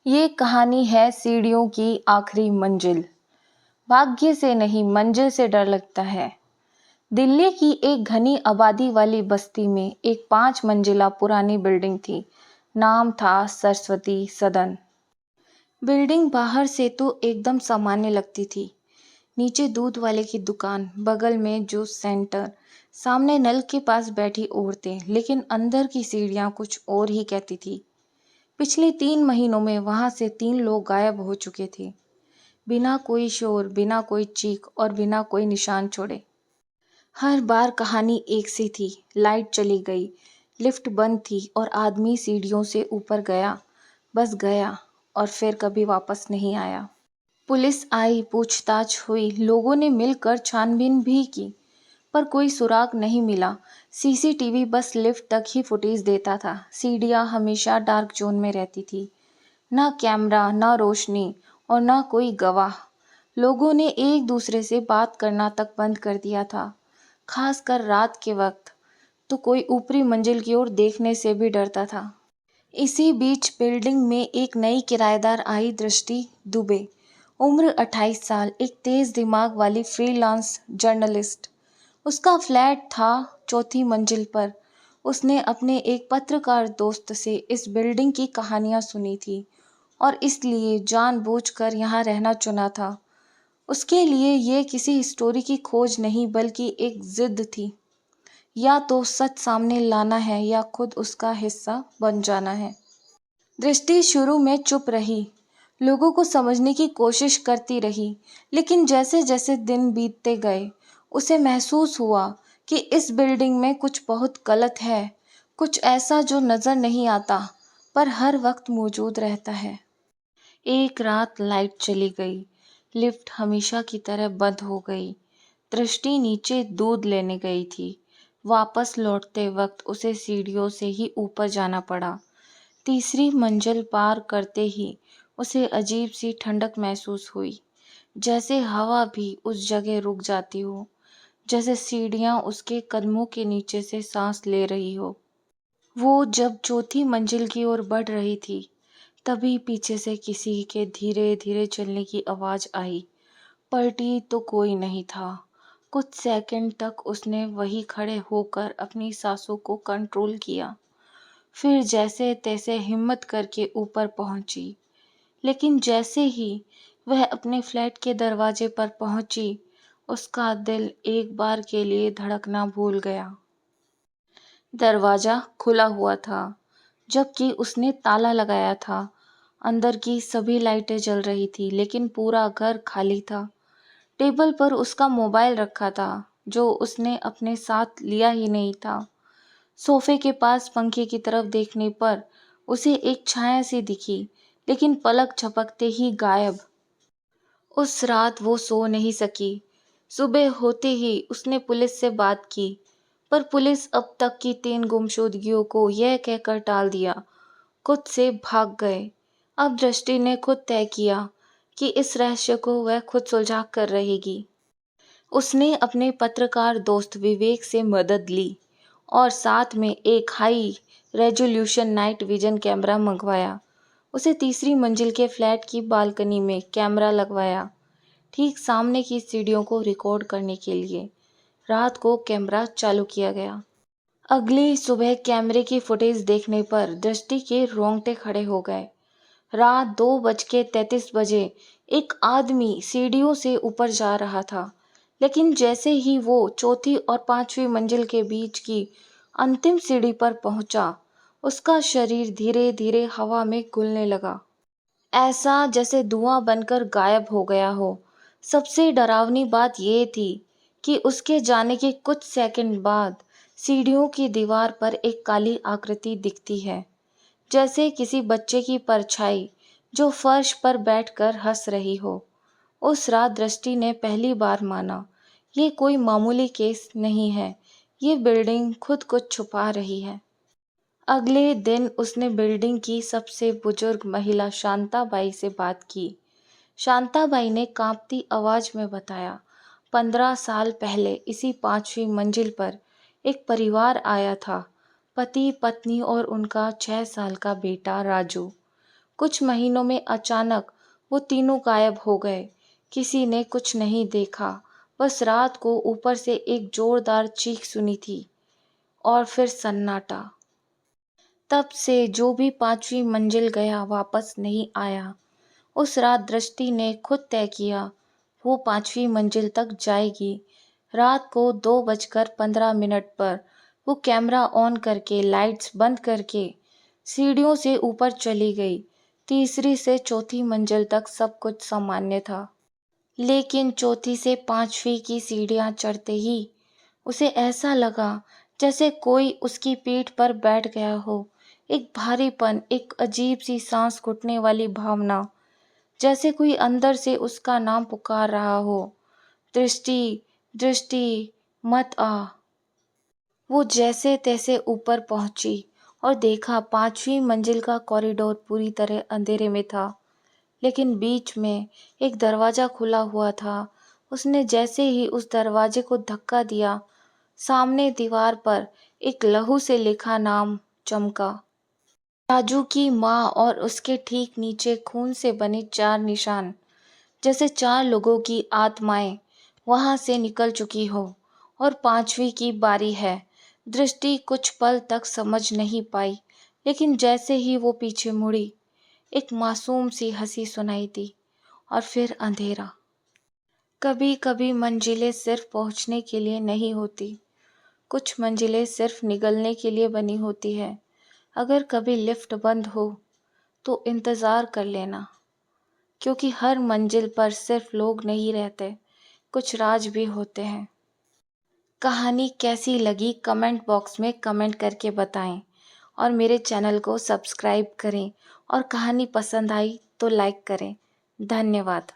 ये कहानी है सीढ़ियों की आखिरी मंजिल। भाग्य से नहीं, मंजिल से डर लगता है। दिल्ली की एक घनी आबादी वाली बस्ती में एक 5 मंजिला पुरानी बिल्डिंग थी। नाम था सरस्वती सदन। बिल्डिंग बाहर से तो एकदम सामान्य लगती थी। नीचे दूध वाले की दुकान, बगल में जूस सेंटर, सामने नल के पास बैठी औरतें, लेकिन अंदर की सीढ़ियां कुछ और ही कहती थी। पिछले 3 महीनों में वहां से 3 लोग गायब हो चुके थे, बिना कोई शोर, बिना कोई चीख और बिना कोई निशान छोड़े। हर बार कहानी एक सी थी। लाइट चली गई, लिफ्ट बंद थी और आदमी सीढ़ियों से ऊपर गया, बस गया और फिर कभी वापस नहीं आया। पुलिस आई, पूछताछ हुई, लोगों ने मिलकर छानबीन भी की, पर कोई सुराग नहीं मिला। सीसीटीवी बस लिफ्ट तक ही फुटेज देता था। सीढ़ियां हमेशा डार्क जोन में रहती थी। ना कैमरा, ना रोशनी और ना कोई गवाह। लोगों ने एक दूसरे से बात करना तक बंद कर दिया था, खासकर रात के वक्त तो कोई ऊपरी मंजिल की ओर देखने से भी डरता था। इसी बीच बिल्डिंग में एक नई किराएदार आई, दृष्टि दुबे। उम्र 28 साल, एक तेज दिमाग वाली फ्रीलांस जर्नलिस्ट। उसका फ्लैट था 4थी मंजिल पर। उसने अपने एक पत्रकार दोस्त से इस बिल्डिंग की कहानियां सुनी थी और इसलिए जानबूझकर यहाँ रहना चुना था। उसके लिए ये किसी स्टोरी की खोज नहीं, बल्कि एक जिद थी। या तो सच सामने लाना है या खुद उसका हिस्सा बन जाना है। दृष्टि शुरू में चुप रही, लोगों को समझने की कोशिश करती रही, लेकिन जैसे जैसे दिन बीतते गए उसे महसूस हुआ कि इस बिल्डिंग में कुछ बहुत गलत है, कुछ ऐसा जो नजर नहीं आता पर हर वक्त मौजूद रहता है। एक रात लाइट चली गई, लिफ्ट हमेशा की तरह बंद हो गई। दृष्टि नीचे दूध लेने गई थी। वापस लौटते वक्त उसे सीढ़ियों से ही ऊपर जाना पड़ा। तीसरी मंजिल पार करते ही उसे अजीब सी ठंडक महसूस हुई, जैसे हवा भी उस जगह रुक जाती हो, जैसे सीढ़ियां उसके कदमों के नीचे से सांस ले रही हो। वो जब चौथी मंजिल की ओर बढ़ रही थी, तभी पीछे से किसी के धीरे धीरे चलने की आवाज आई। पलटी तो कोई नहीं था। कुछ सेकंड तक उसने वहीं खड़े होकर अपनी सांसों को कंट्रोल किया, फिर जैसे तैसे हिम्मत करके ऊपर पहुंची। लेकिन जैसे ही वह अपने फ्लैट के दरवाजे पर पहुंची, उसका दिल एक बार के लिए धड़कना भूल गया। दरवाजा खुला हुआ था, जबकि उसने ताला लगाया था। अंदर की सभी लाइटें जल रही थी, लेकिन पूरा घर खाली था। टेबल पर उसका मोबाइल रखा था, जो उसने अपने साथ लिया ही नहीं था। सोफे के पास पंखे की तरफ देखने पर उसे एक छाया सी दिखी, लेकिन पलक झपकते ही गायब। उस रात वो सो नहीं सकी। सुबह होते ही उसने पुलिस से बात की, पर पुलिस अब तक की 3 गुमशुदगियों को यह कहकर टाल दिया, खुद से भाग गए। अब दृष्टि ने खुद तय किया कि इस रहस्य को वह खुद सुलझा कर रहेगी। उसने अपने पत्रकार दोस्त विवेक से मदद ली और साथ में एक high resolution night vision camera मंगवाया। उसे तीसरी मंजिल के फ्लैट की बालकनी में कैमरा लगवाया, ठीक सामने की सीढ़ियों को रिकॉर्ड करने के लिए। रात को कैमरा चालू किया गया। अगली सुबह कैमरे की फुटेज देखने पर दृष्टि के रोंगटे खड़े हो गए। रात 2:33 एक आदमी सीढ़ियों से ऊपर जा रहा था, लेकिन जैसे ही वो चौथी और 5वीं मंजिल के बीच की अंतिम सीढ़ी पर पहुंचा, उसका शरीर धीरे धीरे हवा में घुलने लगा, ऐसा जैसे धुआं बनकर गायब हो गया हो। सबसे डरावनी बात यह थी कि उसके जाने के कुछ सेकंड बाद सीढ़ियों की दीवार पर एक काली आकृति दिखती है, जैसे किसी बच्चे की परछाई जो फर्श पर बैठकर हंस रही हो। उस रात दृष्टि ने पहली बार माना, ये कोई मामूली केस नहीं है, ये बिल्डिंग खुद को छुपा रही है। अगले दिन उसने बिल्डिंग की सबसे बुजुर्ग महिला शांताबाई से बात की। शांताबाई ने कांपती आवाज में बताया, 15 साल पहले इसी 5वीं मंजिल पर एक परिवार आया था, पति पत्नी और उनका 6 साल का बेटा राजू। कुछ महीनों में अचानक वो तीनों गायब हो गए। किसी ने कुछ नहीं देखा, बस रात को ऊपर से एक जोरदार चीख सुनी थी और फिर सन्नाटा। तब से जो भी 5वीं मंजिल गया वापस नहीं आया। उस रात दृष्टि ने खुद तय किया, वो 5वीं मंजिल तक जाएगी। रात को 2:15 पर वो कैमरा ऑन करके लाइट्स बंद करके सीढ़ियों से ऊपर चली गई। तीसरी से चौथी मंजिल तक सब कुछ सामान्य था, लेकिन चौथी से 5वीं की सीढ़ियां चढ़ते ही उसे ऐसा लगा जैसे कोई उसकी पीठ पर बैठ गया हो। एक भारीपन, एक अजीब सी सांस घुटने वाली भावना, जैसे कोई अंदर से उसका नाम पुकार रहा हो, दृष्टि, दृष्टि, मत आ। वो जैसे तैसे ऊपर पहुंची और देखा 5वीं मंजिल का कॉरिडोर पूरी तरह अंधेरे में था, लेकिन बीच में एक दरवाजा खुला हुआ था। उसने जैसे ही उस दरवाजे को धक्का दिया, सामने दीवार पर एक लहू से लिखा नाम चमका। राजू की माँ और उसके ठीक नीचे खून से बने 4 निशान, जैसे 4 लोगों की आत्माएं वहां से निकल चुकी हो और 5वीं की बारी है। दृष्टि कुछ पल तक समझ नहीं पाई, लेकिन जैसे ही वो पीछे मुड़ी, एक मासूम सी हंसी सुनाई दी और फिर अंधेरा। कभी कभी मंजिलें सिर्फ पहुंचने के लिए नहीं होती, कुछ मंजिलें सिर्फ निगलने के लिए बनी होती है। अगर कभी लिफ्ट बंद हो तो इंतज़ार कर लेना, क्योंकि हर मंजिल पर सिर्फ लोग नहीं रहते, कुछ राज भी होते हैं। कहानी कैसी लगी कमेंट बॉक्स में कमेंट करके बताएं और मेरे चैनल को सब्सक्राइब करें और कहानी पसंद आई तो लाइक करें। धन्यवाद।